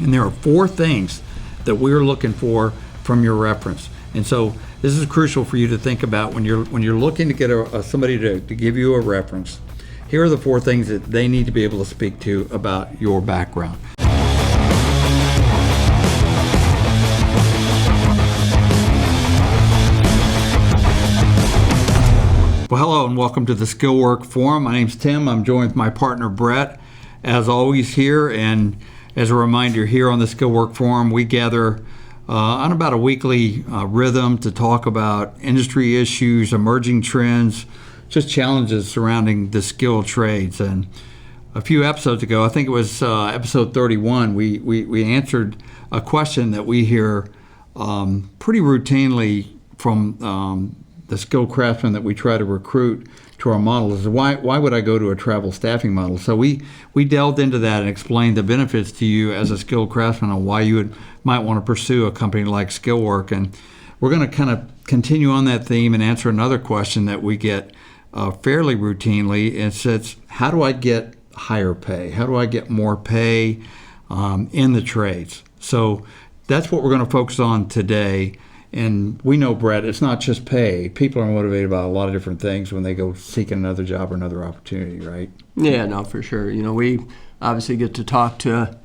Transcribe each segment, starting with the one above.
And there are 4 things that we're looking for from your reference. And so this is crucial for you to think about when you're looking to get somebody to give you a reference. Here are the 4 things that they need to be able to speak to about your background. Well, hello and welcome to the Skillwork Forum. My name's Tim. I'm joined with my partner Brett, as always here. And as a reminder, here on the Skillwork Forum, we gather on about a weekly rhythm to talk about industry issues, emerging trends, just challenges surrounding the skilled trades. And a few episodes ago, I think it was episode 31, we answered a question that we hear pretty routinely from the skilled craftsmen that we try to recruit to our model is why would I go to a travel staffing model? So we delved into that and explained the benefits to you as a skilled craftsman on why you might want to pursue a company like Skillwork. And we're going to kind of continue on that theme and answer another question that we get fairly routinely. It's how do I get higher pay? How do I get more pay in the trades? So that's what we're going to focus on today. And we know, Brett, it's not just pay. People are motivated by a lot of different things when they go seek another job or another opportunity, right? Yeah, no, for sure. You know, we obviously get to talk to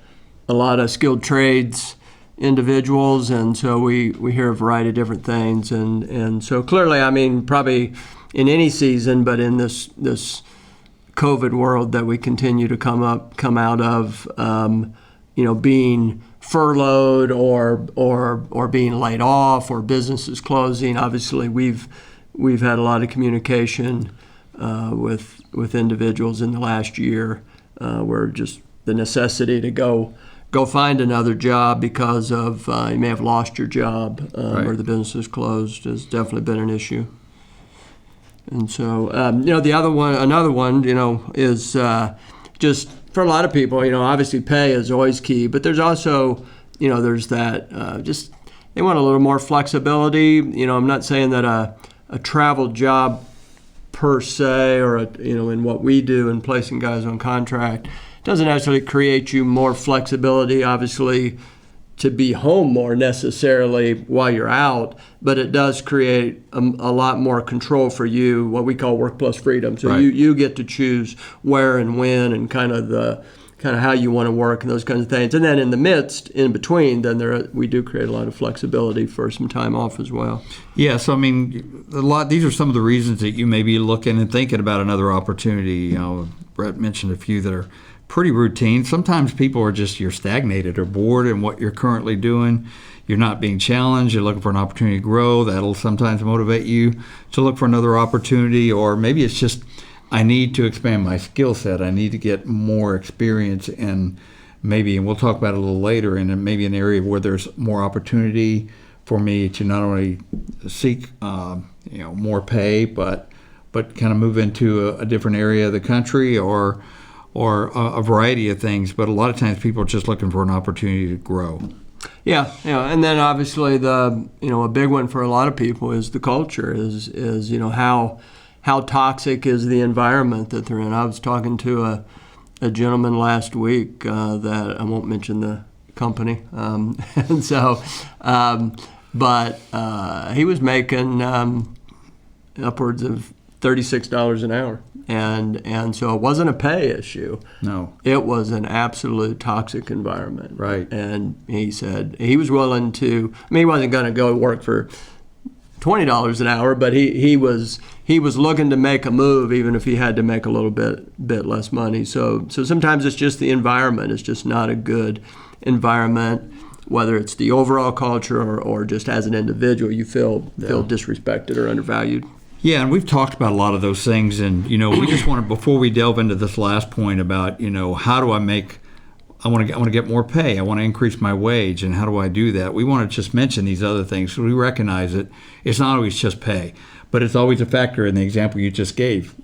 a lot of skilled trades individuals, and so we hear a variety of different things. And so clearly, I mean, probably in any season, but in this COVID world that we continue to come out of, being furloughed or being laid off or businesses closing. Obviously, we've had a lot of communication with individuals in the last year where just the necessity to go find another job because of you may have lost your job right. or the business is closed has definitely been an issue. And so another one is just for a lot of people, obviously pay is always key, but there's also, there's that just they want a little more flexibility. I'm not saying that a travel job per se or, in what we do in placing guys on contract doesn't necessarily create you more flexibility, obviously, to be home more necessarily while you're out, but it does create a lot more control for you, what we call work plus freedom. So right. you get to choose where and when and kind of how you want to work and those kinds of things. And then in between, then we do create a lot of flexibility for some time off as well. Yeah, so I mean, these are some of the reasons that you may be looking and thinking about another opportunity. Brett mentioned a few that are pretty routine. Sometimes people are just, you're stagnated or bored in what you're currently doing. You're not being challenged. You're looking for an opportunity to grow. That'll sometimes motivate you to look for another opportunity. Or maybe it's just, I need to expand my skill set. I need to get more experience in maybe, and we'll talk about it a little later, in maybe an area where there's more opportunity for me to not only seek more pay, but kind of move into a different area of the country or a variety of things. But a lot of times people are just looking for an opportunity to grow. Yeah, and then obviously a big one for a lot of people is the culture, is how toxic is the environment that they're in. I was talking to a gentleman last week that I won't mention the company, and so but he was making upwards of $36 an hour. And so it wasn't a pay issue. No. It was an absolute toxic environment. Right. And he said he was willing to, he wasn't going to go work for $20 an hour, but he was looking to make a move even if he had to make a little bit less money. So sometimes it's just the environment. It's just not a good environment, whether it's the overall culture or just as an individual, you feel disrespected or undervalued. Yeah, and we've talked about a lot of those things, and we just want to, before we delve into this last point about how do I want to get more pay, I want to increase my wage, and how do I do that? We want to just mention these other things so we recognize it. It's not always just pay, but it's always a factor in the example you just gave.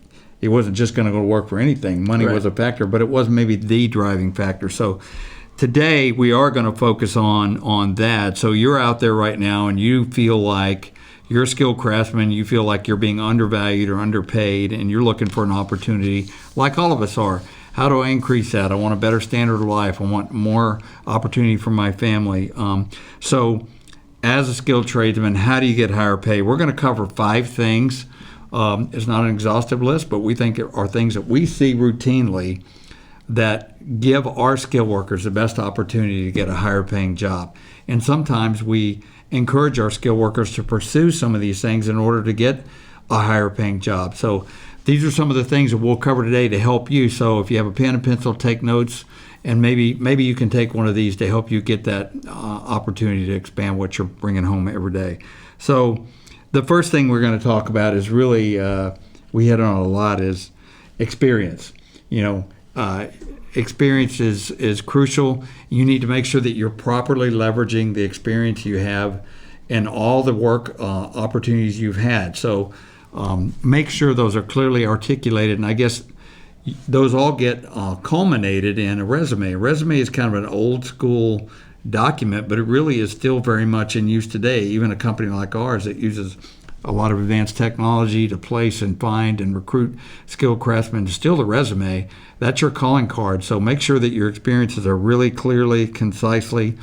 It wasn't just going to go to work for anything. Money right. was a factor, but it wasn't maybe the driving factor. So today we are going to focus on that. So you're out there right now and you feel like you're a skilled craftsman, you feel like you're being undervalued or underpaid, and you're looking for an opportunity, like all of us are. How do I increase that? I want a better standard of life. I want more opportunity for my family. So as a skilled tradesman, how do you get higher pay? We're going to cover 5 things. It's not an exhaustive list, but we think it are things that we see routinely that give our skilled workers the best opportunity to get a higher paying job. And sometimes we encourage our skilled workers to pursue some of these things in order to get a higher paying job. So these are some of the things that we'll cover today to help you. So if you have a pen and pencil, take notes, and maybe you can take one of these to help you get that opportunity to expand what you're bringing home every day. So the first thing we're going to talk about is really, we hit on a lot, is experience. Experience is crucial. You need to make sure that you're properly leveraging the experience you have and all the work opportunities you've had. So make sure those are clearly articulated, and I guess those all get culminated in a resume. A resume is kind of an old school document, but it really is still very much in use today. Even a company like ours that uses a lot of advanced technology to place and find and recruit skilled craftsmen, still the resume, that's your calling card. So make sure that your experiences are really clearly, concisely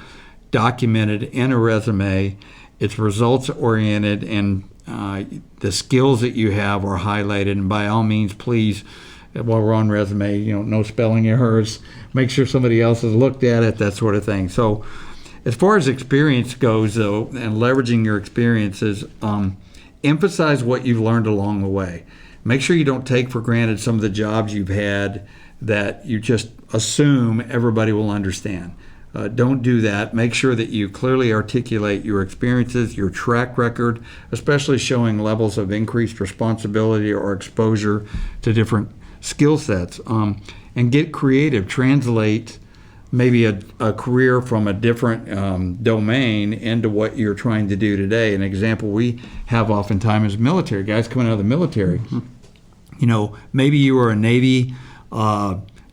documented in a resume. It's results oriented, and the skills that you have are highlighted. And by all means, please, while we're on resume, no spelling errors. Make sure somebody else has looked at it, that sort of thing. So as far as experience goes, though, and leveraging your experiences, emphasize what you've learned along the way. Make sure you don't take for granted some of the jobs you've had that you just assume everybody will understand. Don't do that. Make sure that you clearly articulate your experiences, your track record, especially showing levels of increased responsibility or exposure to different skill sets. And get creative. Translate maybe a career from a different domain into what you're trying to do today. An example we have oftentimes is military, guys coming out of the military. Maybe you were a Navy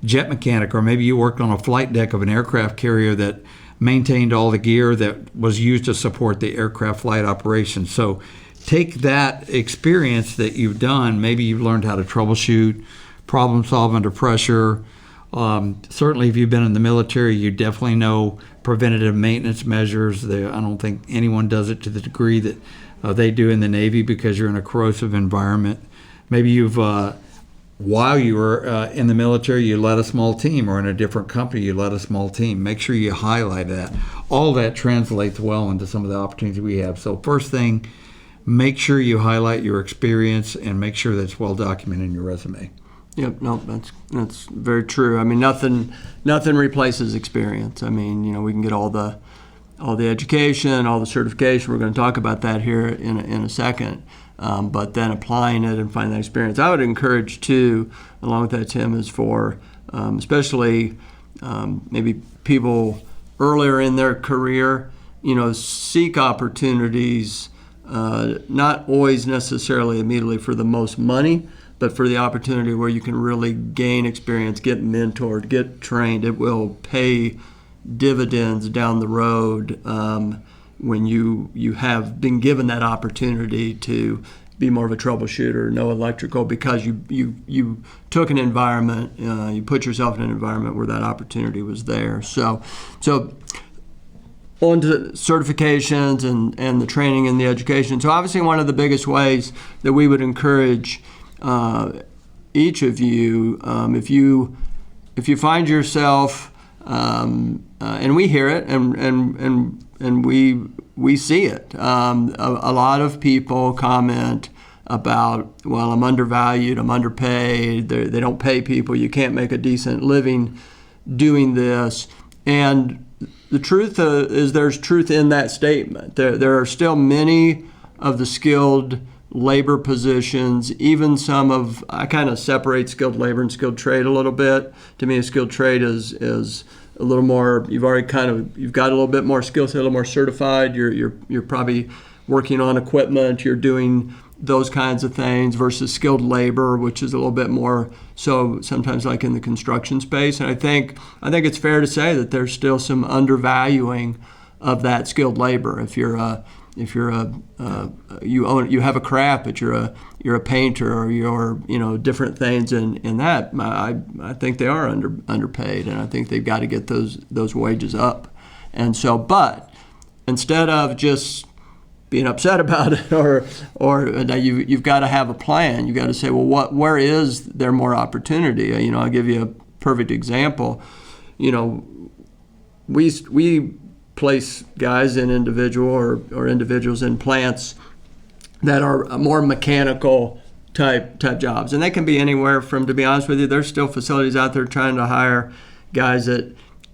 jet mechanic, or maybe you worked on a flight deck of an aircraft carrier that maintained all the gear that was used to support the aircraft flight operation. So take that experience that you've done. Maybe you've learned how to troubleshoot, problem solve under pressure. Certainly if you've been in the military, you definitely know preventative maintenance measures. I don't think anyone does it to the degree that they do in the Navy, because you're in a corrosive environment. Maybe you've while you were in the military, you led a small team, or in a different company, you led a small team. Make sure you highlight that. All that translates well into some of the opportunities we have. So first thing, make sure you highlight your experience and make sure that's well documented in your resume. Yep, no, that's very true. I mean, nothing replaces experience. I mean, we can get all the education, all the certification. We're going to talk about that here in a second. But then applying it and finding that experience. I would encourage too, along with that, Tim, is for especially maybe people earlier in their career, seek opportunities, not always necessarily immediately for the most money, but for the opportunity where you can really gain experience, get mentored, get trained. It will pay dividends down the road when you have been given that opportunity to be more of a troubleshooter, know electrical, because you took an environment, you put yourself in an environment where that opportunity was there. So on to certifications and the training and the education. So obviously one of the biggest ways that we would encourage each of you, if you find yourself, and we hear it and we see it. A lot of people comment about, well, I'm undervalued, I'm underpaid, they don't pay people, you can't make a decent living doing this. And the truth is there's truth in that statement. There are still many of the skilled labor positions, even some of, I kind of separate skilled labor and skilled trade a little bit. To me, a skilled trade is a little more, you've got a little bit more skill set, a little more certified. You're probably working on equipment, you're doing those kinds of things, versus skilled labor, which is a little bit more so sometimes like in the construction space. And I think it's fair to say that there's still some undervaluing of that skilled labor. If you're a you have a craft, but you're a painter, or you're different things in that. I think they are underpaid, and I think they've got to get those wages up. And so, but instead of just being upset about it, or you've got to have a plan. You've got to say, well, where is there more opportunity? I'll give you a perfect example. We place guys in or individuals in plants that are more mechanical type jobs, and they can be anywhere from, to be honest with you, there's still facilities out there trying to hire guys at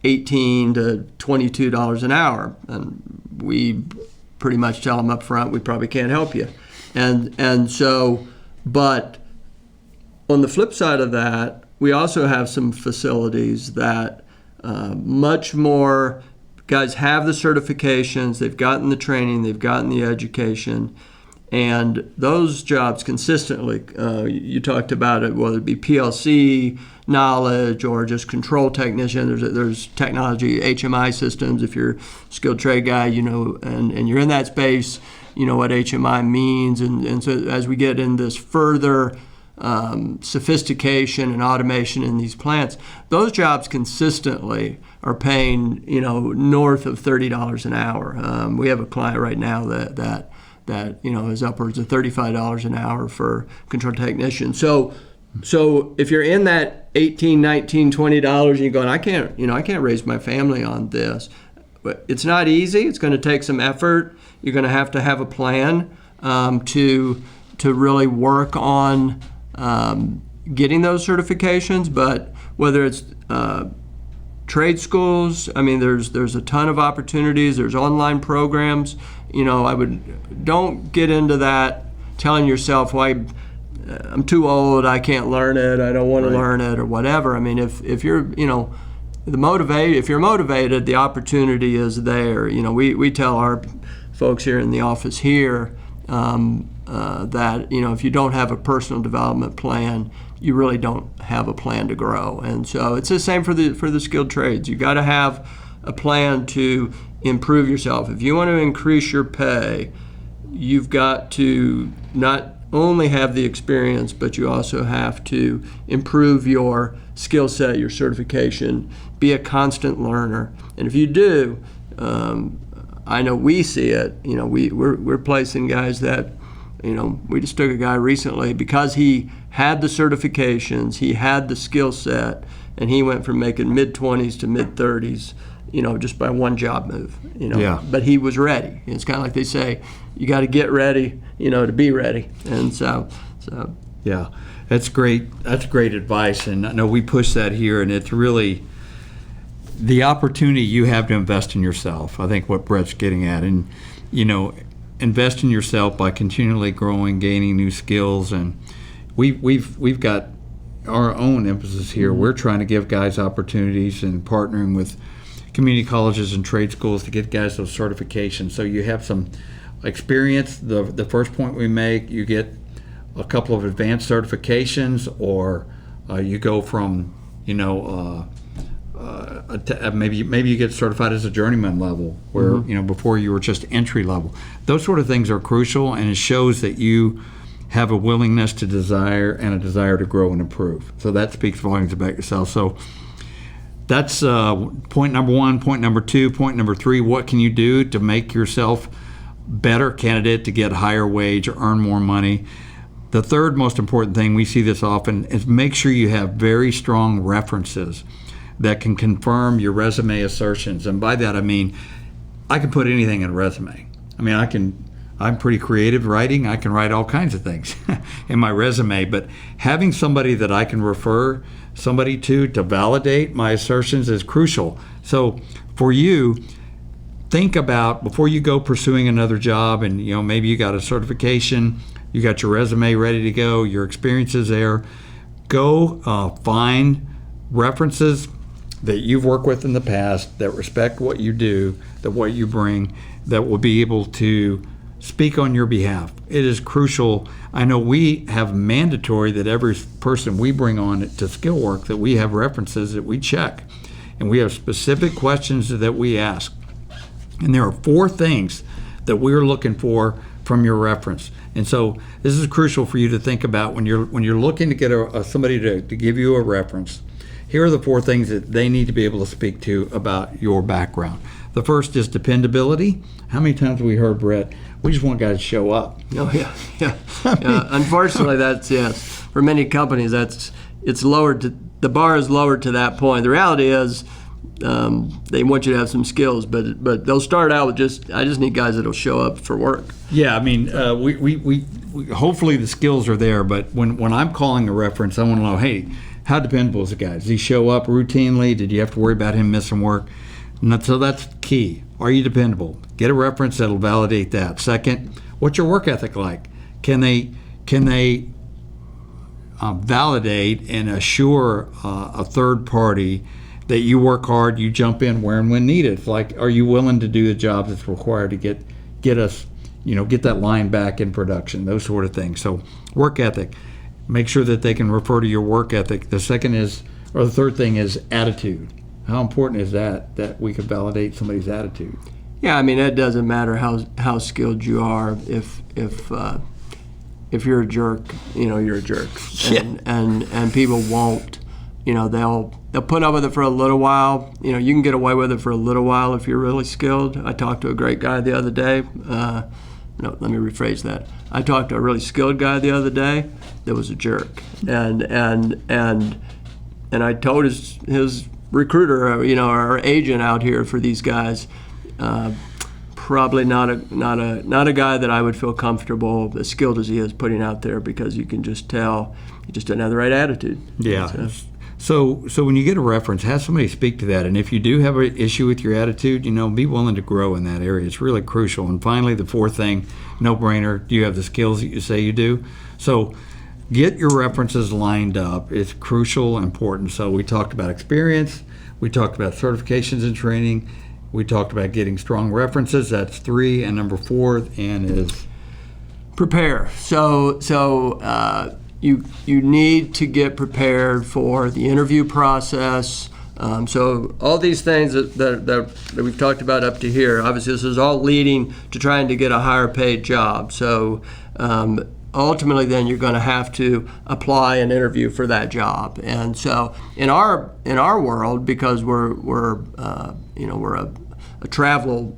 $18 to $22 an hour, and we pretty much tell them up front, we probably can't help you. And so, but on the flip side of that, we also have some facilities that much more guys have the certifications, they've gotten the training, they've gotten the education, and those jobs consistently, you talked about it, whether it be PLC knowledge or just control technician, there's technology, HMI systems. If you're a skilled trade guy, and you're in that space, you know what HMI means. And so as we get in this further sophistication and automation in these plants, those jobs consistently are paying, north of $30 an hour. We have a client right now that is upwards of $35 an hour for control technician. So if you're in that $18, $19, $20 and you're going, I can't raise my family on this. But it's not easy. It's going to take some effort. You're going to have a plan to really work on getting those certifications. But whether it's trade schools, there's a ton of opportunities. There's online programs. Don't get into that telling yourself, well, I'm too old, I can't learn it, I don't want to learn it, or whatever. If you're if you're motivated, the opportunity is there. We tell our folks here in the office here that if you don't have a personal development plan, you really don't have a plan to grow. And so it's the same for the skilled trades. You got to have a plan to improve yourself. If you want to increase your pay, you've got to not only have the experience, but you also have to improve your skill set, your certification, be a constant learner. And if you do, I know we see it. We're placing guys that, we just took a guy recently because he had the certifications, he had the skill set, and he went from making mid-20s to mid-30s, just by one job move. Yeah. But he was ready. It's kind of like they say, you got to get ready, to be ready. And so. Yeah, that's great. That's great advice. And I know we push that here, and it's really the opportunity you have to invest in yourself. I think what Brett's getting at, and invest in yourself by continually growing, gaining new skills. And we've got our own emphasis here. We're trying to give guys opportunities and partnering with community colleges and trade schools to get guys those certifications. So you have some experience. The first point we make, you get a couple of advanced certifications, or you go from maybe you get certified as a journeyman level, where before you were just entry level. Those sort of things are crucial, and it shows that you have a willingness to desire and a desire to grow and improve. So that speaks volumes about yourself. So that's point number one. Point number two. Point number three, what can you do to make yourself better candidate to get higher wage or earn more money? The third most important thing, we see this often, is make sure you have very strong references that can confirm your resume assertions. And by that I mean, I can put anything in a resume. I'm pretty creative writing. I can write all kinds of things in my resume, but having somebody that I can refer somebody to validate my assertions is crucial. So for you, think about, before you go pursuing another job, and maybe you got a certification, you got your resume ready to go, your experience is there, go find references that you've worked with in the past that respect what you do, that what you bring, that will be able to speak on your behalf. It is crucial. I know we have mandatory that every person we bring on to Skillwork, that we have references that we check, and we have specific questions that we ask. And there are 4 things that we're looking for from your reference. And so this is crucial for you to think about when you're looking to get somebody to give you a reference. Here are the 4 things that they need to be able to speak to about your background. The first is dependability. How many times have we heard, Brett, we just want guys to show up? Oh, yeah. Yeah. Unfortunately, that's, yes, for many companies, it's lowered to, the bar is lowered to that point. The reality is they want you to have some skills, but they'll start out with I just need guys that'll show up for work. Yeah, I mean, we hopefully the skills are there, but when I'm calling a reference, I want to know, hey, how dependable is the guy? Does he show up routinely? Did you have to worry about him missing work? So that's key. Are you dependable? Get a reference that'll validate that. Second, what's your work ethic like? Can they validate and assure a third party that you work hard, you jump in where and when needed? Like, are you willing to do the job that's required to get us, get that line back in production? Those sort of things. So, work ethic. Make sure that they can refer to your work ethic. The third thing is attitude. How important is that we can validate somebody's attitude? Yeah, I mean, it doesn't matter how skilled you are. If you're a jerk, you're a jerk. And people won't. They'll put up with it for a little while. You can get away with it for a little while if you're really skilled. I talked to a great guy the other day. No, let me rephrase that. I talked to a really skilled guy the other day that was a jerk, and I told his recruiter, our agent out here for these guys, probably not a guy that I would feel comfortable, as skilled as he is, putting out there, because you can just tell he just doesn't have the right attitude. Yeah. So when you get a reference, have somebody speak to that. And if you do have an issue with your attitude, be willing to grow in that area. It's really crucial. And finally, the 4th thing, no-brainer, do you have the skills that you say you do? So get your references lined up. It's crucial and important. So we talked about experience. We talked about certifications and training. We talked about getting strong references. That's 3. And number 4 is prepare. So you need to get prepared for the interview process. So all these things that we've talked about up to here, obviously this is all leading to trying to get a higher paid job. So ultimately then you're going to have to apply and interview for that job. And so in our world, because we're a travel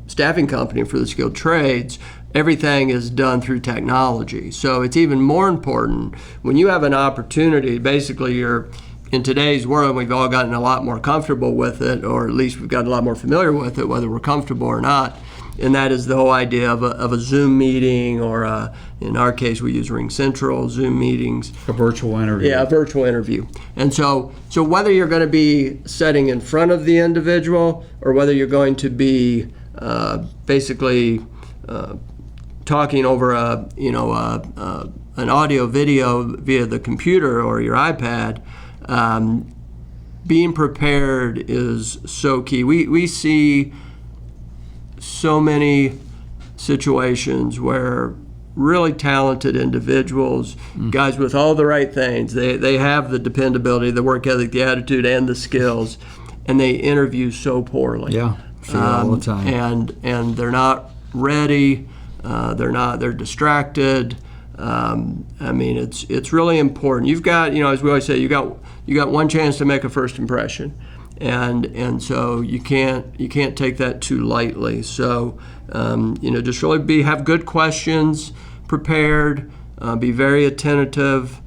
staffing company for the skilled trades, everything is done through technology. So it's even more important when you have an opportunity. Basically, in today's world, we've all gotten a lot more comfortable with it, or at least we've gotten a lot more familiar with it, whether we're comfortable or not. And that is the whole idea of a Zoom meeting, or in our case, we use Ring Central Zoom meetings. A virtual interview. Yeah, a virtual interview. And so whether you're going to be sitting in front of the individual, or whether you're going to be basically talking over an audio video via the computer or your iPad, being prepared is so key. We see so many situations where really talented individuals, guys with all the right things, they have the dependability, the work ethic, the attitude, and the skills, and they interview so poorly. Yeah, see that all the time. And they're not ready. They're distracted. I mean, it's really important. You've got, as we always say, you got one chance to make a first impression, and so you can't take that too lightly. So just really have good questions prepared, be very attentive,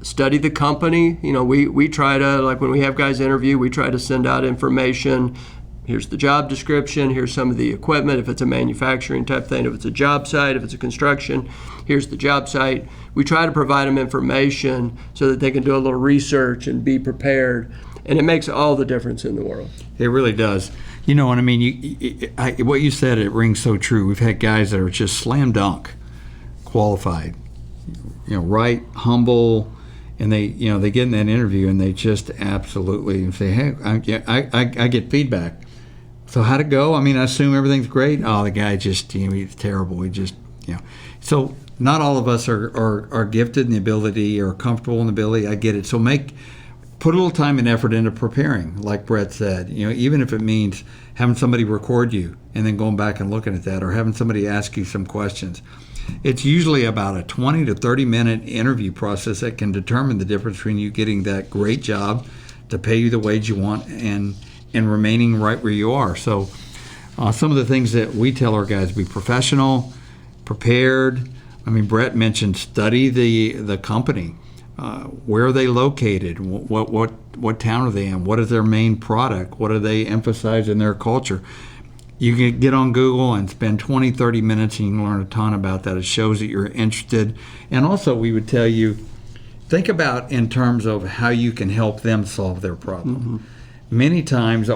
study the company. We try to, like when we have guys interview, we try to send out information. Here's the job description, here's some of the equipment, if it's a manufacturing type thing, if it's a job site, if it's a construction, here's the job site. We try to provide them information so that they can do a little research and be prepared, and it makes all the difference in the world. It really does. And I mean, what you said, it rings so true. We've had guys that are just slam dunk qualified, right, humble, and they get in that interview and they just absolutely say, hey, I get feedback. So how'd it go? I mean, I assume everything's great. Oh, the guy just, he's terrible. He just, So not all of us are gifted in the ability or comfortable in the ability. I get it. So put a little time and effort into preparing, like Brett said. Even if it means having somebody record you and then going back and looking at that, or having somebody ask you some questions. It's usually about a 20 to 30 minute interview process that can determine the difference between you getting that great job to pay you the wage you want and remaining right where you are. So some of the things that we tell our guys: be professional, prepared. Brett mentioned study the company. Where are they located? What town are they in? What is their main product? What do they emphasize in their culture? You can get on Google and spend 20, 30 minutes and you can learn a ton about that. It shows that you're interested. And also, we would tell you, think about in terms of how you can help them solve their problem. Mm-hmm. Many times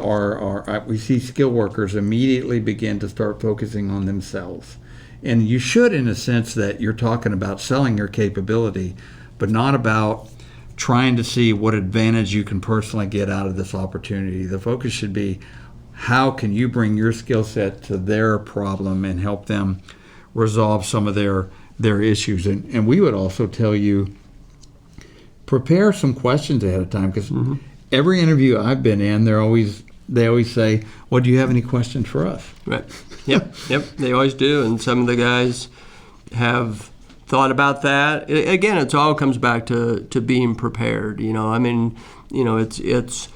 we see skill workers immediately begin to start focusing on themselves. And you should, in a sense, that you're talking about selling your capability, but not about trying to see what advantage you can personally get out of this opportunity. The focus should be, how can you bring your skill set to their problem and help them resolve some of their issues? And we would also tell you, prepare some questions ahead of time, because every interview I've been in, they always say, well, do you have any questions for us? Right. Yep. They always do. And some of the guys have thought about that. Again, it all comes back to being prepared. It's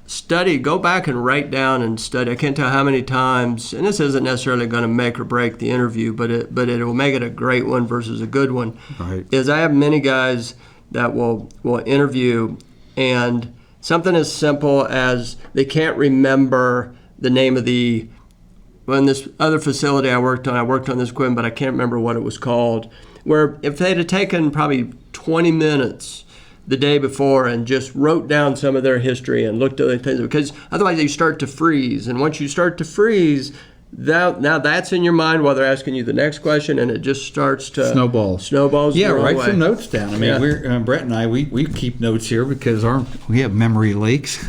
study. Go back and write down and study. I can't tell how many times, and this isn't necessarily going to make or break the interview, but it will make it a great one versus a good one. Right. Is I have many guys that will interview, and something as simple as they can't remember the name of in this other facility I worked on this equipment, but I can't remember what it was called, where if they'd have taken probably 20 minutes the day before and just wrote down some of their history and looked at the things, because otherwise you start to freeze. And once you start to freeze, now that's in your mind while they're asking you the next question, and it just starts to snowballs. Yeah, write some notes down. We're Brett and I, we keep notes here because we have memory leaks,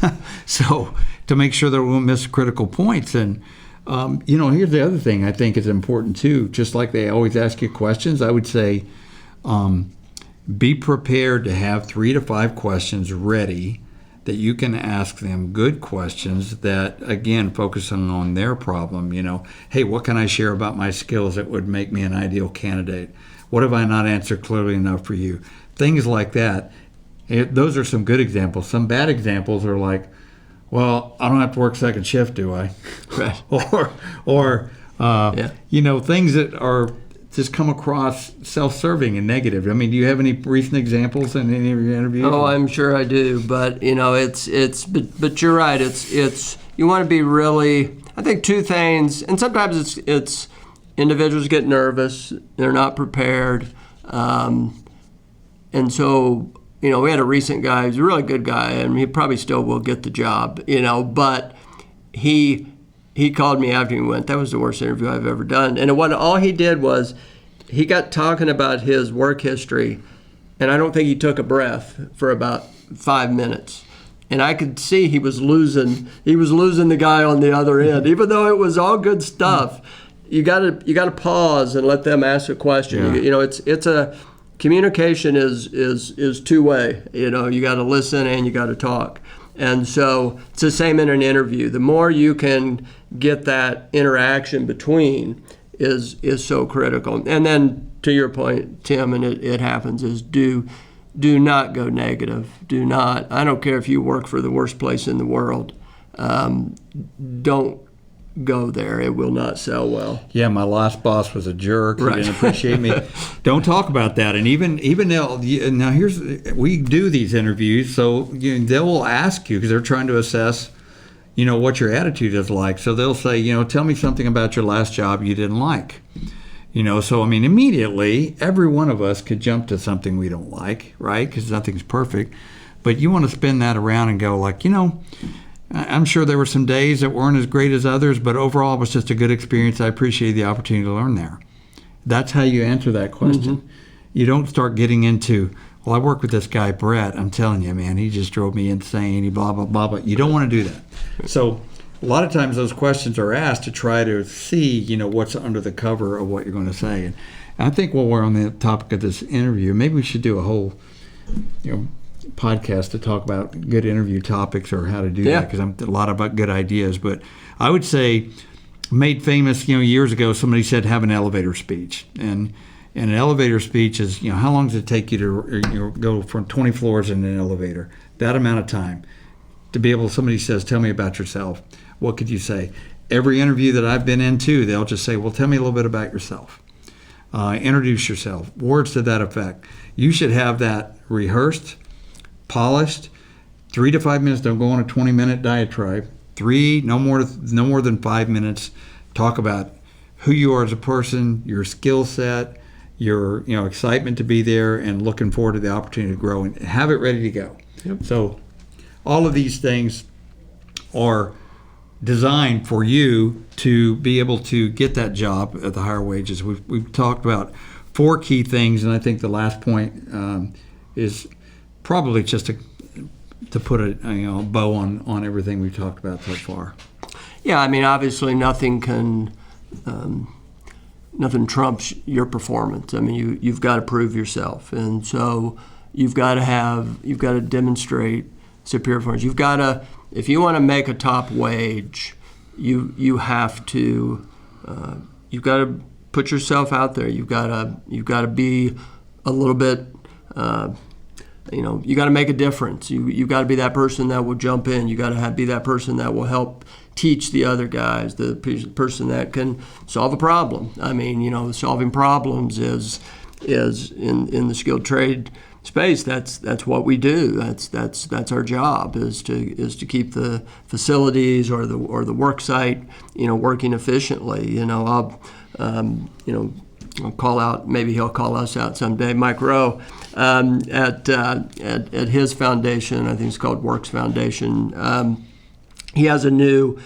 so to make sure that we won't miss critical points. And here's the other thing I think is important too. Just like they always ask you questions, I would say, be prepared to have 3 to 5 questions ready that you can ask them, good questions that, again, focusing on their problem. Hey, what can I share about my skills that would make me an ideal candidate? What have I not answered clearly enough for you? Things like that. Those are some good examples. Some bad examples are like, well, I don't have to work second shift, do I? Right. or things that are just come across self-serving and negative. Do you have any recent examples in any of your interviews? Oh, I'm sure I do. But but you're right. It's you want to be really. I think 2 things, and sometimes it's individuals get nervous, they're not prepared, and so we had a recent guy. He's a really good guy, and he probably still will get the job. But he called me after he went. That was the worst interview I've ever done. And all he did was he got talking about his work history, and I don't think he took a breath for about 5 minutes. And I could see he was losing the guy on the other end, even though it was all good stuff. You got to pause and let them ask a question. Yeah. It's a communication is two-way. You got to listen and you got to talk. And so it's the same in an interview. The more you can get that interaction between is so critical. And then to your point, Tim, and it happens, is do not go negative. Do not. I don't care if you work for the worst place in the world. Don't go there. It will not sell well. Yeah, my last boss was a jerk. Right. He didn't appreciate me. Don't talk about that. And even now, we do these interviews, so they will ask you because they're trying to assess, what your attitude is like. So they'll say, tell me something about your last job you didn't like. So immediately every one of us could jump to something we don't like, right? Because nothing's perfect. But you want to spin that around and go like, I'm sure there were some days that weren't as great as others, but overall it was just a good experience. I appreciate the opportunity to learn there. That's how you answer that question. Mm-hmm. You don't start getting into, well, I work with this guy, Brett. I'm telling you, man, he just drove me insane. He blah, blah, blah, blah. You don't want to do that. So a lot of times those questions are asked to try to see, what's under the cover of what you're going to say. And I think while we're on the topic of this interview, maybe we should do a whole, podcast to talk about good interview topics or how to do Yeah. that, because I'm a lot of good ideas. But I would say, made famous, years ago, somebody said have an elevator speech, and an elevator speech is, how long does it take you to go from 20 floors in an elevator? That amount of time. To be able, somebody says, tell me about yourself. What could you say? Every interview that I've been into, they'll just say, well, tell me a little bit about yourself. Introduce yourself. Words to that effect. You should have that rehearsed, polished. 3 to 5 minutes. Don't go on a 20-minute diatribe. No more than 5 minutes. Talk about who you are as a person, your skill set, your excitement to be there, and looking forward to the opportunity to grow, and have it ready to go. Yep. So all of these things are designed for you to be able to get that job at the higher wages. We've talked about 4 key things, and I think the last point is probably just to put a bow on everything we've talked about so far. Yeah, I mean, obviously nothing trumps your performance. I mean, you've got to prove yourself, and so you've got to demonstrate superior performance. If you want to make a top wage, you've got to put yourself out there. You've got to be a little bit. You got to make a difference. You got to be that person that will jump in. You got to be that person that will help teach the other guys, the person that can solve a problem. I mean, solving problems is in the skilled trade space. That's what we do. That's our job is to keep the facilities or the work site working efficiently. I'll call out, maybe he'll call us out someday, Mike Rowe, at his foundation. I think it's called Works Foundation. He has a new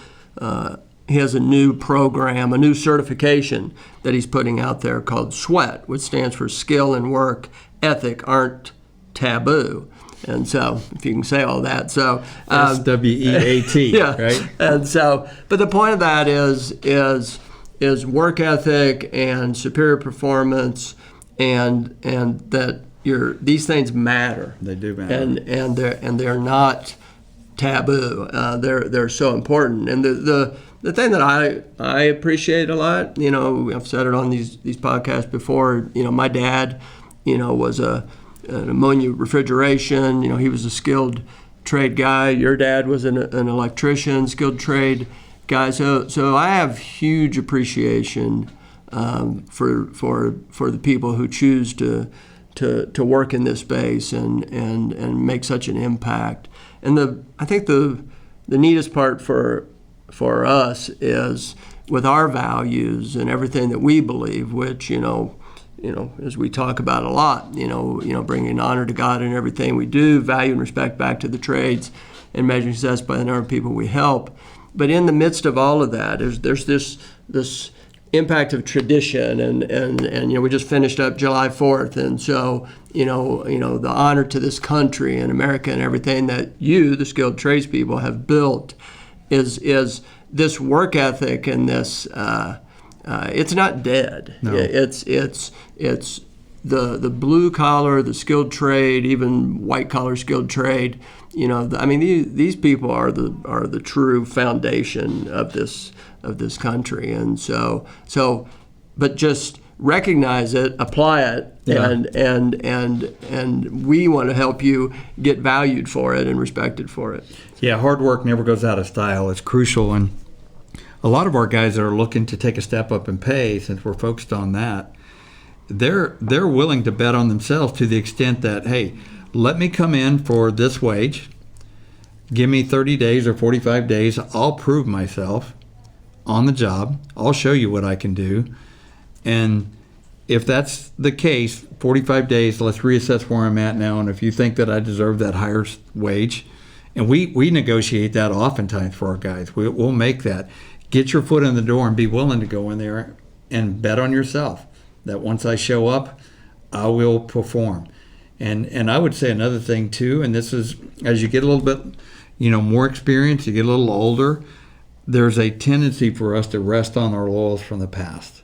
program, a new certification that he's putting out there called SWEAT, which stands for Skill and Work Ethic Aren't Taboo. And so, if you can say all that, so SWEAT, yeah, right? And so, but the point of that is work ethic and superior performance, and that these things matter. They do matter, and they're not taboo. They're so important. And the thing that I appreciate a lot, I've said it on these podcasts before. My dad, was an ammonia refrigeration. He was a skilled trade guy. Your dad was an electrician, skilled trade guy. So I have huge appreciation for the people who choose to work in this space and make such an impact. And I think the neatest part for us is with our values and everything that we believe, which as we talk about a lot, bringing honor to God in everything we do, value and respect back to the trades, and measuring success by the number of people we help. But in the midst of all of that, there's this impact of tradition, and we just finished up July 4th, and so the honor to this country and America and everything that you, the skilled tradespeople, have built is this work ethic and this. It's not dead. No. It's the blue collar, the skilled trade, even white collar skilled trade. These people are the true foundation of this country, and but just recognize it, apply it, Yeah. and we want to help you get valued for it and respected for it. Yeah, hard work never goes out of style. It's crucial, and a lot of our guys that are looking to take a step up in pay, since we're focused on that, they're willing to bet on themselves to the extent that, hey, let me come in for this wage, give me 30 days or 45 days, I'll prove myself on the job, I'll show you what I can do, and if that's the case, 45 days, let's reassess where I'm at now, and if you think that I deserve that higher wage, and we negotiate that oftentimes for our guys, we'll make that. Get your foot in the door and be willing to go in there and bet on yourself that once I show up, I will perform. And I would say another thing too, and this is as you get a little bit, more experience, you get a little older, there's a tendency for us to rest on our laurels from the past.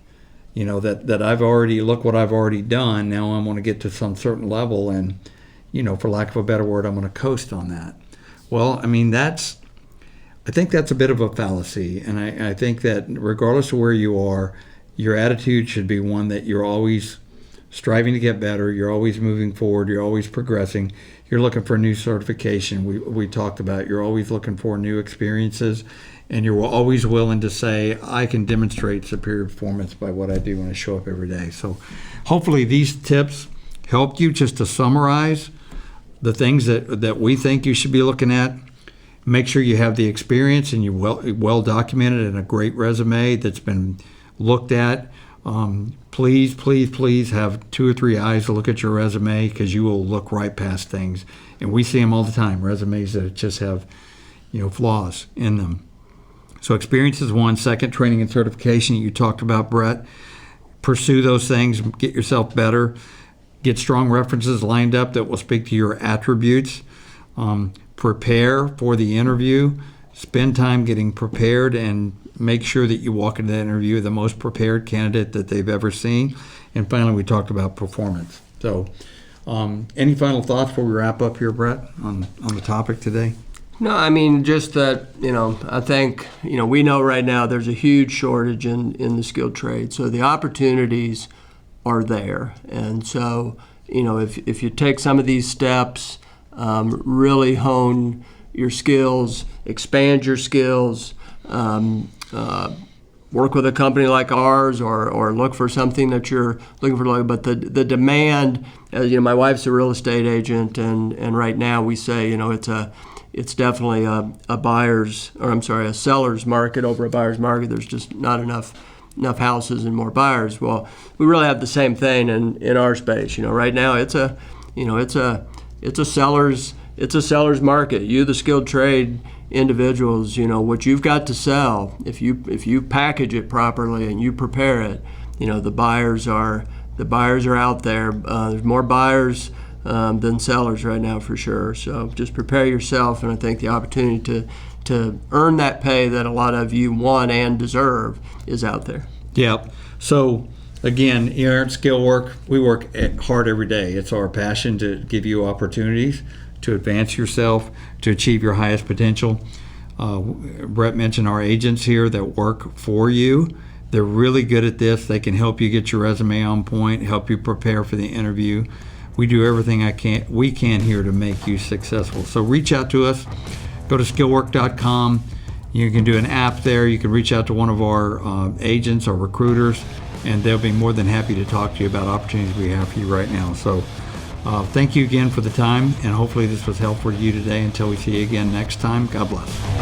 That I've already, look what I've already done, now I want to get to some certain level, and for lack of a better word, I'm going to coast on that. Well, I mean, I think that's a bit of a fallacy. And I think that regardless of where you are, your attitude should be one that you're always striving to get better. You're always moving forward. You're always progressing. You're looking for new certification. We talked about you're always looking for new experiences, and you're always willing to say, I can demonstrate superior performance by what I do when I show up every day. So hopefully these tips helped you just to summarize the things that we think you should be looking at. Make sure you have the experience and you're well documented in a great resume that's been looked at. Please have 2 or 3 eyes to look at your resume, because you will look right past things. And we see them all the time, resumes that just have flaws in them. So experience is one. Second, training and certification you talked about, Brett. Pursue those things, get yourself better. Get strong references lined up that will speak to your attributes. Prepare for the interview. Spend time getting prepared, and make sure that you walk into that interview the most prepared candidate that they've ever seen. And finally, we talked about performance. So any final thoughts before we wrap up here, Brett, on the topic today? No, I mean, just that, I think, we know right now there's a huge shortage in the skilled trade. So the opportunities are there. And so, if you take some of these steps, really hone your skills, expand your skills, work with a company like ours, or look for something that you're looking for. But the demand, my wife's a real estate agent, and right now we say, it's definitely a seller's market over a buyer's market. There's just not enough houses and more buyers. Well, we really have the same thing in our space. Right now it's a seller's market. You, the skilled trade individuals, what you've got to sell, if you package it properly and you prepare it, the buyers are out there. There's more buyers than sellers right now, for sure. So just prepare yourself, and I think the opportunity to earn that pay that a lot of you want and deserve is out there. Yeah. So again, here at Skillwork, we work hard every day. It's our passion to give you opportunities to advance yourself, to achieve your highest potential. Brett mentioned our agents here that work for you. They're really good at this. They can help you get your resume on point, help you prepare for the interview. We do everything we can here to make you successful. So reach out to us. Go to skillwork.com. You can do an app there. You can reach out to one of our agents or recruiters, and they'll be more than happy to talk to you about opportunities we have for you right now. So thank you again for the time, and hopefully this was helpful to you today. Until we see you again next time, God bless.